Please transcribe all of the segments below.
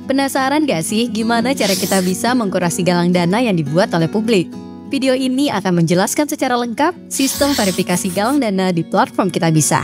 Penasaran gak sih gimana cara kita bisa mengkurasi galang dana yang dibuat oleh publik? Video ini akan menjelaskan secara lengkap sistem verifikasi galang dana di platform Kitabisa.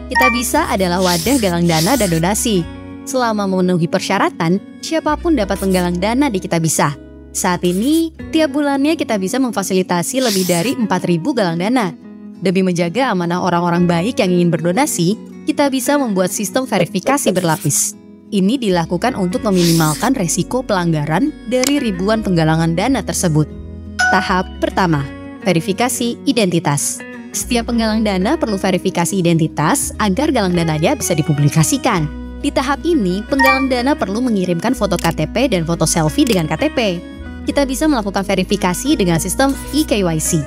Kitabisa adalah wadah galang dana dan donasi. Selama memenuhi persyaratan, siapapun dapat menggalang dana di Kitabisa. Saat ini, tiap bulannya kita bisa memfasilitasi lebih dari 4.000 galang dana. Demi menjaga amanah orang-orang baik yang ingin berdonasi, kita bisa membuat sistem verifikasi berlapis. Ini dilakukan untuk meminimalkan resiko pelanggaran dari ribuan penggalangan dana tersebut. Tahap pertama, verifikasi identitas. Setiap penggalang dana perlu verifikasi identitas agar galang dananya bisa dipublikasikan. Di tahap ini, penggalang dana perlu mengirimkan foto KTP dan foto selfie dengan KTP. Kita bisa melakukan verifikasi dengan sistem eKYC.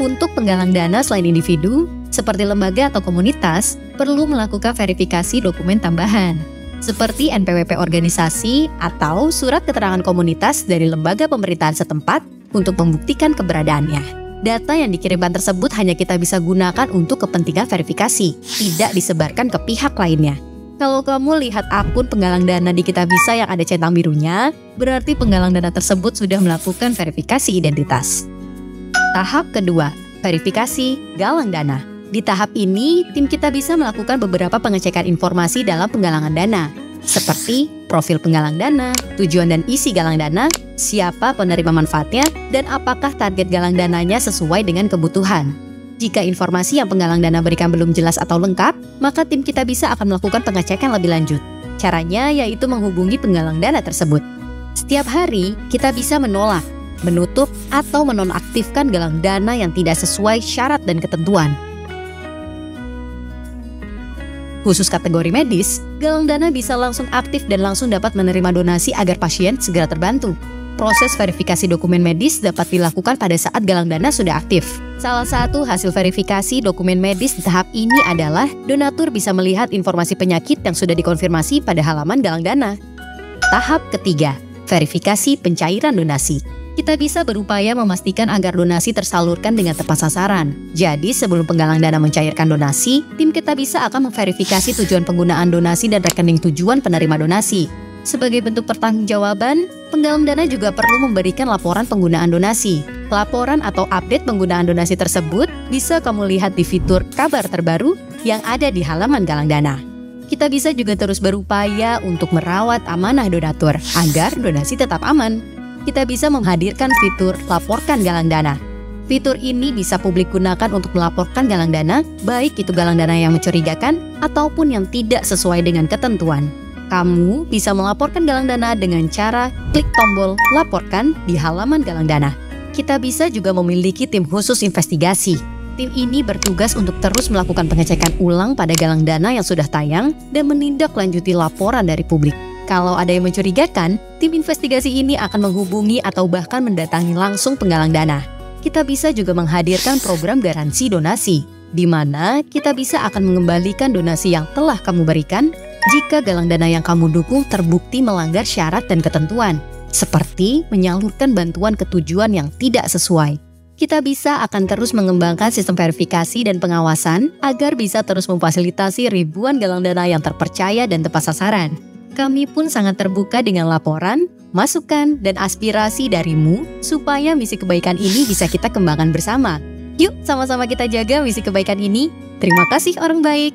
Untuk penggalang dana selain individu, seperti lembaga atau komunitas, perlu melakukan verifikasi dokumen tambahan, seperti NPWP organisasi atau surat keterangan komunitas dari lembaga pemerintahan setempat untuk membuktikan keberadaannya. Data yang dikirimkan tersebut hanya kita bisa gunakan untuk kepentingan verifikasi, tidak disebarkan ke pihak lainnya. Kalau kamu lihat akun penggalang dana di Kitabisa yang ada centang birunya, berarti penggalang dana tersebut sudah melakukan verifikasi identitas. Tahap kedua, verifikasi galang dana. Di tahap ini, tim Kitabisa melakukan beberapa pengecekan informasi dalam penggalangan dana, seperti profil penggalang dana, tujuan dan isi galang dana, siapa penerima manfaatnya, dan apakah target galang dananya sesuai dengan kebutuhan. Jika informasi yang penggalang dana berikan belum jelas atau lengkap, maka tim Kitabisa akan melakukan pengecekan lebih lanjut. Caranya yaitu menghubungi penggalang dana tersebut. Setiap hari, kita bisa menolak, menutup, atau menonaktifkan galang dana yang tidak sesuai syarat dan ketentuan. Khusus kategori medis, galang dana bisa langsung aktif dan langsung dapat menerima donasi agar pasien segera terbantu. Proses verifikasi dokumen medis dapat dilakukan pada saat galang dana sudah aktif. Salah satu hasil verifikasi dokumen medis di tahap ini adalah donatur bisa melihat informasi penyakit yang sudah dikonfirmasi pada halaman galang dana. Tahap ketiga, verifikasi pencairan donasi. Kita bisa berupaya memastikan agar donasi tersalurkan dengan tepat sasaran. Jadi sebelum penggalang dana mencairkan donasi, tim Kitabisa akan memverifikasi tujuan penggunaan donasi dan rekening tujuan penerima donasi. Sebagai bentuk pertanggungjawaban, penggalang dana juga perlu memberikan laporan penggunaan donasi. Laporan atau update penggunaan donasi tersebut bisa kamu lihat di fitur kabar terbaru yang ada di halaman galang dana. Kitabisa juga terus berupaya untuk merawat amanah donatur agar donasi tetap aman. Kita bisa menghadirkan fitur laporkan galang dana. Fitur ini bisa publik gunakan untuk melaporkan galang dana, baik itu galang dana yang mencurigakan ataupun yang tidak sesuai dengan ketentuan. Kamu bisa melaporkan galang dana dengan cara klik tombol laporkan di halaman galang dana. Kitabisa juga memiliki tim khusus investigasi. Tim ini bertugas untuk terus melakukan pengecekan ulang pada galang dana yang sudah tayang dan menindaklanjuti laporan dari publik. Kalau ada yang mencurigakan, tim investigasi ini akan menghubungi atau bahkan mendatangi langsung penggalang dana. Kitabisa juga menghadirkan program garansi donasi, di mana Kitabisa akan mengembalikan donasi yang telah kamu berikan jika galang dana yang kamu dukung terbukti melanggar syarat dan ketentuan, seperti menyalurkan bantuan ke tujuan yang tidak sesuai. Kitabisa akan terus mengembangkan sistem verifikasi dan pengawasan agar bisa terus memfasilitasi ribuan galang dana yang terpercaya dan tepat sasaran. Kami pun sangat terbuka dengan laporan, masukan, dan aspirasi darimu supaya misi kebaikan ini bisa kita kembangkan bersama. Yuk sama-sama kita jaga misi kebaikan ini. Terima kasih orang baik.